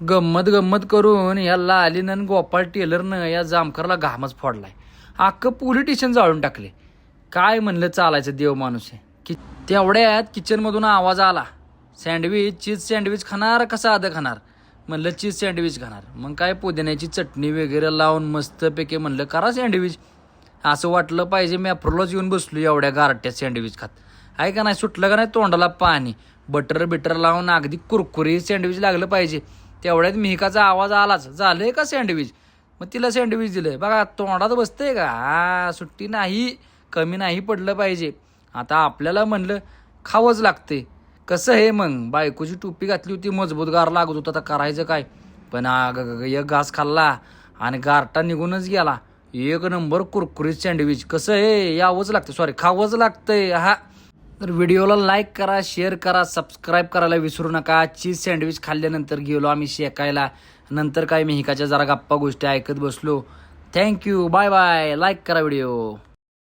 गंमत गंमत करून या लालीनं गोपाळ टेलरनं या जामकरला घामच फोडलाय. अख्खं पोलीस स्टेशन जाळून टाकले. काय म्हणलं चालायचं देव माणूस आहे की. तेवढ्यात किचनमधून आवाज आला, सँडविच चीज सँडविच खाणार का साधं खाणार. म्हणलं चीज सँडविच खाणार. मग काय पुदिन्याची चटणी वगैरे लावून मस्तपैकी म्हणलं करा सँडविच. असं वाटलं पाहिजे मी अप्रोलाच येऊन बसलो एवढ्या गारट्यात सँडविच खात. आहे का नाही, सुटलं का नाही तोंडाला पाणी. बटर लावून अगदी कुरकुरी सँडविच लागलं पाहिजे. तेवढ्यात मिहिकाचा आवाज आलाच, झालंय का सँडविच. मग तिला सँडविच दिलं. बघा तोंडात बसतंय का. सुट्टी नाही, कमी नाही पडलं पाहिजे. आता आपल्याला म्हणलं खावंच लागते. कसं हे मग बायकोची टोपी घातली होती, मजबूत गार लागत होता, आता करायचं काय. पण एक घास खाल्ला आणि गारटा निघूनच गेला. एक नंबर कुरकुरीत सँडविच. कसं हे यावंच लागतं, सॉरी खावंच लागतंय. हा तर व्हिडिओला लाईक करा, शेअर करा, सबस्क्राईब करायला विसरू नका. चीज सँडविच खाल्ल्यानंतर गेलो आम्ही शेकायला. नंतर काय मिहिकाच्या जरा गप्पा गोष्टी ऐकत बसलो. Thank you, bye bye. लाईक करा व्हिडिओ.